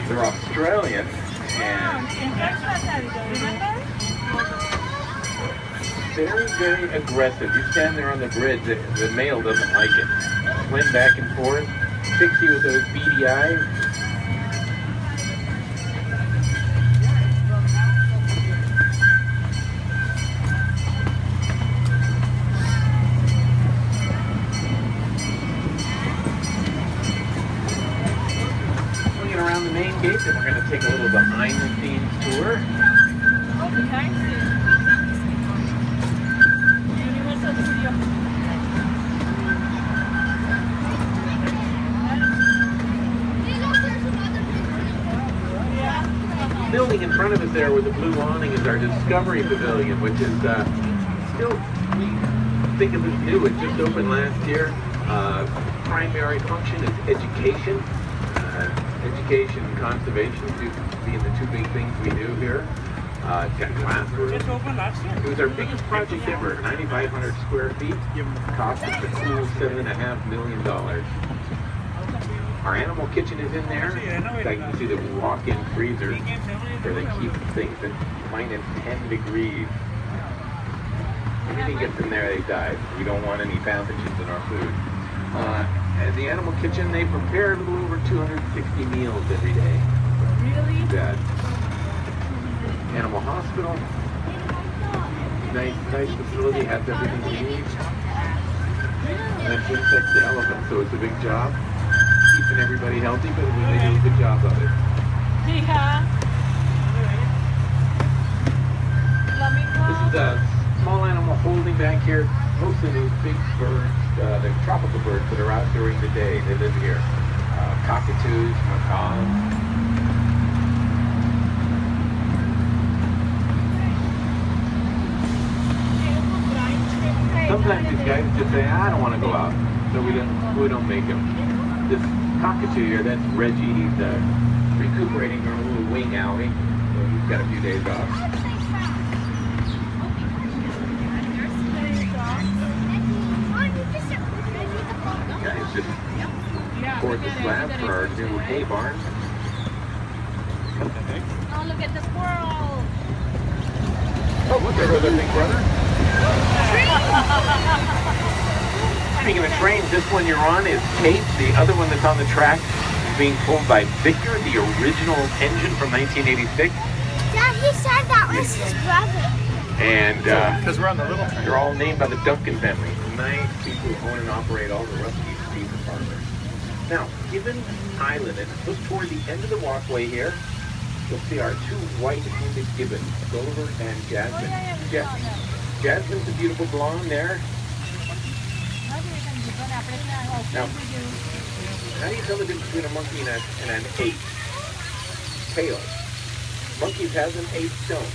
They're Australian, and very aggressive. You stand there on the bridge, the male doesn't like it. Swim back and forth, fix you with those beady eyes. Around the main gate, then we're going to take a little behind the scenes tour. Building in front of us there with the blue awning is our Discovery Pavilion, which is still, we think of as new. It just opened last year. Primary function is education. Education and conservation being the two big things we do here. It's got classrooms. It opened last year. It was our biggest project ever, 9,500 square feet. Cost us a cool $7.5 million. Our animal kitchen is in there. In fact, you can see the walk-in freezer where they keep things at -10 degrees. Anything gets in there, they die. We don't want any pathogens in our food. At the animal kitchen, they prepare a little over 260 meals every day. Really? That animal hospital, nice facility, has everything we need. And it's just like the elephant, so it's a big job. Keeping everybody healthy, but they do a good job of it. Yeah. This is a small animal holding back here. Most of those big birds, the tropical birds that are out during the day, they live here. Cockatoos, macaws. Sometimes these guys just say, I don't want to go out, so we don't make them. This cockatoo here, that's Reggie. He's recuperating on a little wing outing, so he's got a few days off. Guys just poured the slab for our new hay barn. Oh, look at the squirrel. Oh, look, there goes our big brother. Speaking of trains, this one you're on is Kate. The other one that's on the track is being pulled by Victor, the original engine from 1986. Dad, he said that was his brother. And Because we're on the little train. they're all named by the Duncan family. Nice people who own and operate all the Rusty Steam Parlors. Now, Gibbon Island, and look toward the end of the walkway here. You'll see our two white-handed gibbons, Gulliver and Jasmine. Jasmine's a beautiful blonde there. Now, how do you tell the difference between a monkey and an ape? Tail. Monkeys have an ape don't,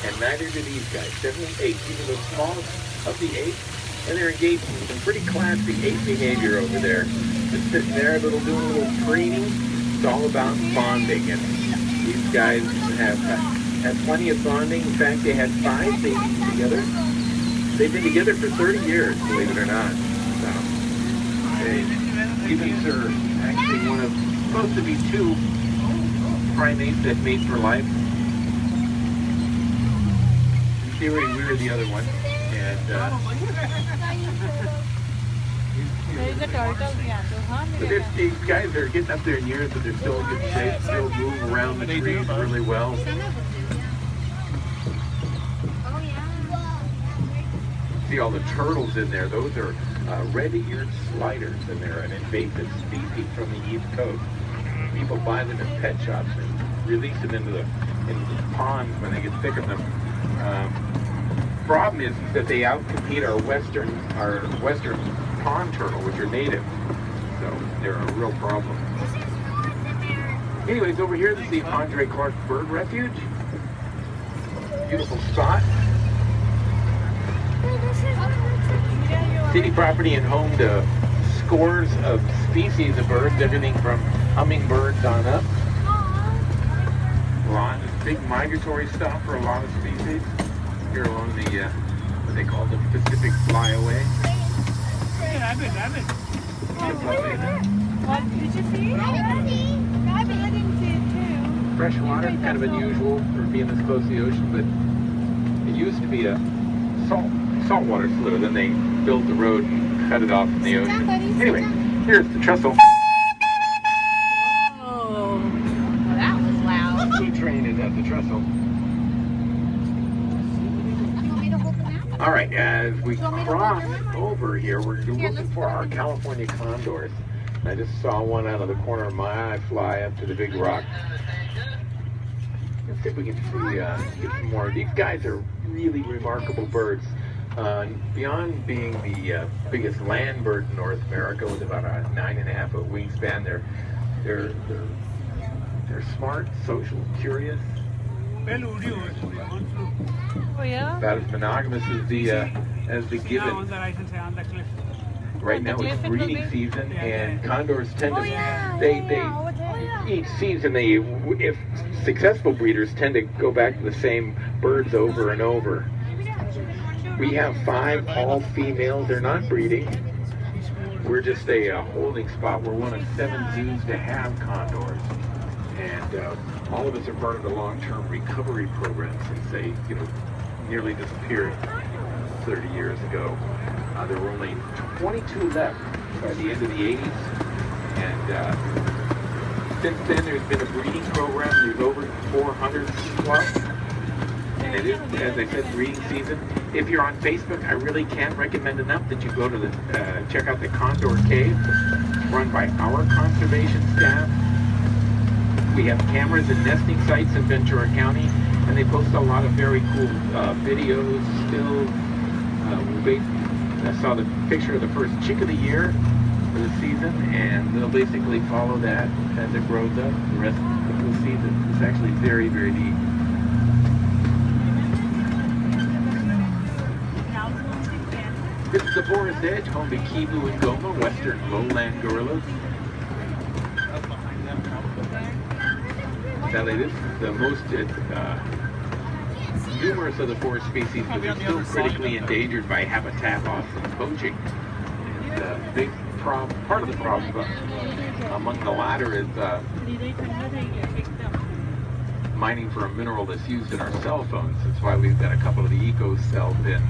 and neither do these guys. Definitely apes. These are the smallest of the apes, and they're engaged in some pretty classic ape behavior over there. Just sitting there, doing a little preening. It's all about bonding, and these guys have plenty of bonding. In fact, they had 5 babies together. They've been together for 30 years, believe it or not. So, gibbons are actually one of, supposed to be 2 primates that mate for life. In theory, we're the other one. And There is a turtle here, huh? but these guys are getting up there in years, but they're still in good shape, still move around the trees really well. See all the turtles in there. Those are red-eared sliders, and they're an invasive species from the East Coast. People buy them in pet shops and release them into the ponds when they get sick of them. Problem is that they outcompete our western pond turtle, which are native. So they're a real problem. Anyways, over here, this is the Andre Clark Bird Refuge. Beautiful spot. City property and home to scores of species of birds, everything from hummingbirds on up. A big migratory stop for a lot of species here along the what they call the Pacific Flyaway. What did you see? Rabbit. I didn't see it too. freshwater, kind of unusual for being this close to the ocean, but it used to be a saltwater slough. Then they built the road and cut it off in the ocean. Anyway, here's the trestle. Oh, that was loud. The train is at the trestle. All right, as we cross over here, we're looking for our California condors. I just saw one out of the corner of my eye fly up to the big rock. Let's see if we can see, get some more. These guys are really remarkable birds. Beyond being the biggest land bird in North America with about a 9.5-foot wingspan, they're smart, social, curious. Oh yeah? About as monogamous as the gibbon. Right now it's breeding season, and condors tend to each season if successful breeders tend to go back to the same birds over and over. We have 5 all females. They're not breeding. We're just a holding spot. We're one of 7 zoos to have condors, and all of us are part of the long-term recovery program since they, nearly disappeared 30 years ago. There were only 22 left by the end of the 80s, and since then there's been a breeding program. There's over 400 plus, and it is, as I said, breeding season. If you're on Facebook, I really can't recommend enough that you go to check out the Condor Cave, run by our conservation staff. We have cameras and nesting sites in Ventura County, and they post a lot of very cool videos, stills. I saw the picture of the first chick of the year for the season, and they'll basically follow that as it grows up the rest of the season. It's actually very, very neat. This is the Forest Edge, home to Kivu and Goma, western lowland gorillas. Sadly, this is the most numerous of the 4 species, but they're still critically endangered by habitat loss and poaching. And the big problem, part of the problem among the latter is mining for a mineral that's used in our cell phones. That's why we've got a couple of the eco cell bins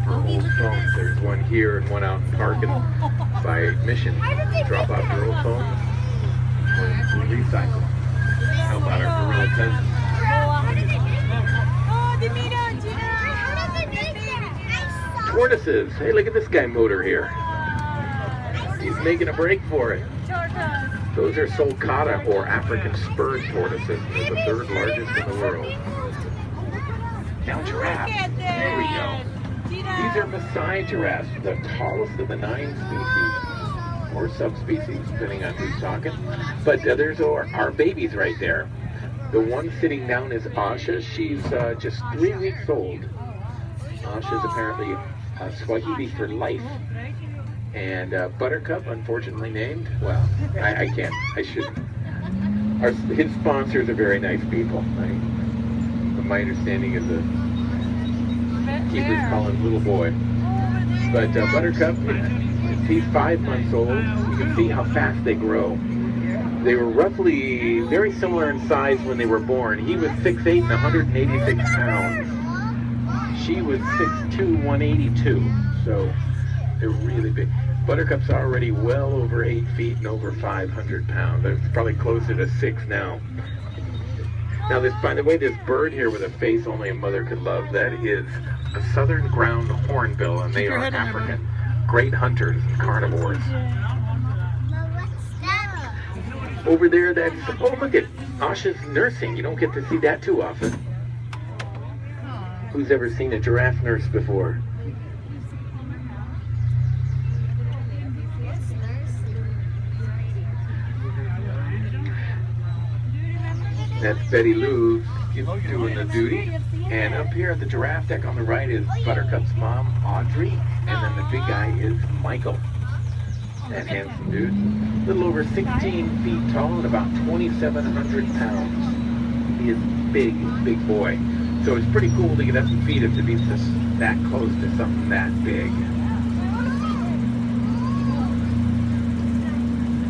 for old phones. There's one here and one out in Parkin by Mission. Drop off your old phones, or recycle. How about our gorilla cousins? Tortoises. Hey, look at this guy motor here. He's making a break for it. Those are sulcata, or African spurred tortoises. They're the 3rd largest in the world. Now giraffes. There we go. These are Maasai giraffes, the tallest of the 9 species, or subspecies, depending on who's talking. But there's our babies right there. The one sitting down is Asha. She's just 3 weeks old. Asha's apparently Swahili for life. And Buttercup, unfortunately named. Well, I can't. I shouldn't. His sponsors are very nice people. My understanding is that keepers call him little boy. But Buttercup, he's 5 months old. You can see how fast they grow. They were roughly very similar in size when they were born. He was 6'8" and 186 pounds. She was 6'2", 182. So they're really big. Buttercup's already well over 8 feet and over 500 pounds. It's probably closer to 6 now. Now this, by the way, this bird here with a face only a mother could love, that is a southern ground hornbill, and they are African. Great hunters and carnivores. Over there, that's, oh look at Asha's nursing. You don't get to see that too often. Who's ever seen a giraffe nurse before? That's Betty Lou doing the duty. And up here at the giraffe deck on the right is Buttercup's mom, Audrey. And then the big guy is Michael. That handsome dude. A little over 16 feet tall and about 2,700 pounds. He is big, big boy. So it's pretty cool to get up and feed him, to be that close to something that big.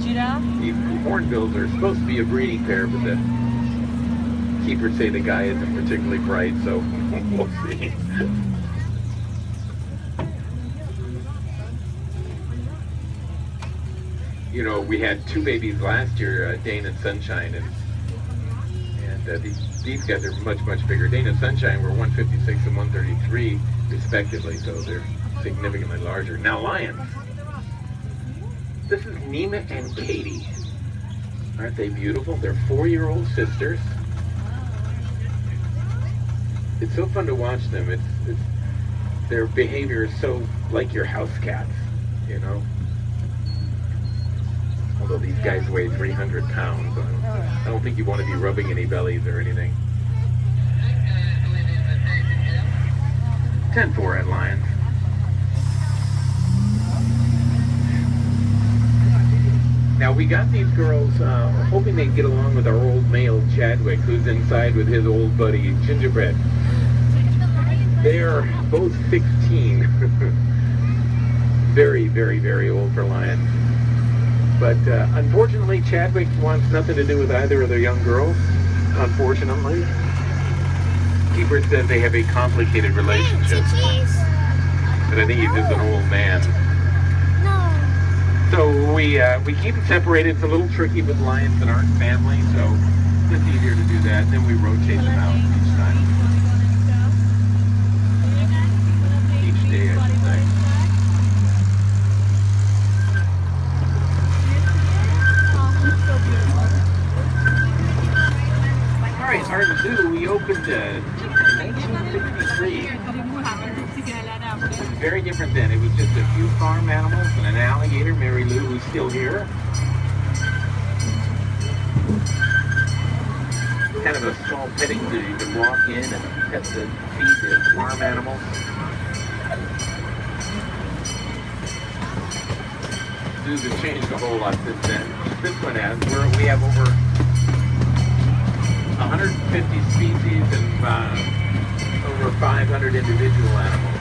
Giraffe? These hornbills are supposed to be a breeding pair, but the Keepers say the guy isn't particularly bright, so we'll see. You know, we had 2 babies last year, Dane and Sunshine, and these guys are much, much bigger. Dane and Sunshine were 156 and 133 respectively, so they're significantly larger. Now lions. This is Nima and Katie. Aren't they beautiful? They're 4-year-old sisters. It's so fun to watch them. It's their behavior is so like your house cats, you know. Although these guys weigh 300 pounds, I don't think you want to be rubbing any bellies or anything. 10-4 at Lions. Now we got these girls hoping they'd get along with our old male Chadwick, who's inside with his old buddy Gingerbread. They are both 16. Very, very, very old for lions. But unfortunately, Chadwick wants nothing to do with either of their young girls. Unfortunately, Keeper says they have a complicated relationship. But I think he's just an old man. So we keep it separated. It's a little tricky with lions that aren't family, so it's easier to do that. Then we rotate them out each time. Each day, I should say. All right, our zoo, we opened in 1963. It was very different then. It was just a few farm animals and an alligator, Mary Lou, who's still here. Kind of a small petting zoo. You can walk in and pet the feed the farm animals. Zoos have changed a whole lot since then. This one has. We have over 150 species and over 500 individual animals.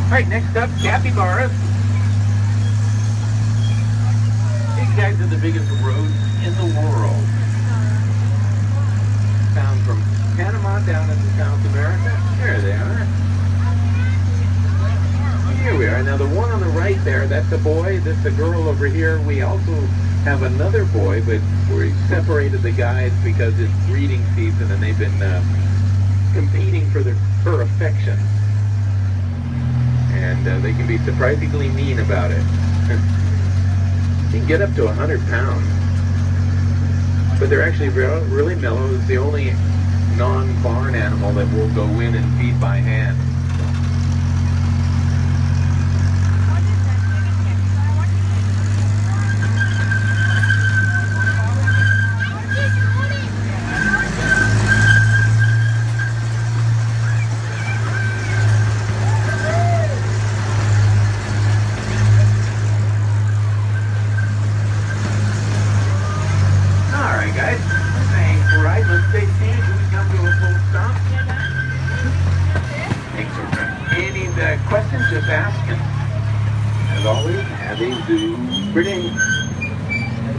All right, next up, capybaras. These guys are the biggest rodents in the world. Found from Panama down into South America. There they are. Here we are. Now the one on the right there, that's a boy. That's a girl over here. We also have another boy, but we separated the guys because it's breeding season and they've been competing for her affection. And they can be surprisingly mean about it. You can get up to 100 pounds. But they're actually really mellow. It's the only non-barn animal that will go in and feed by hand. Questions, just ask. And as always, have a zoo.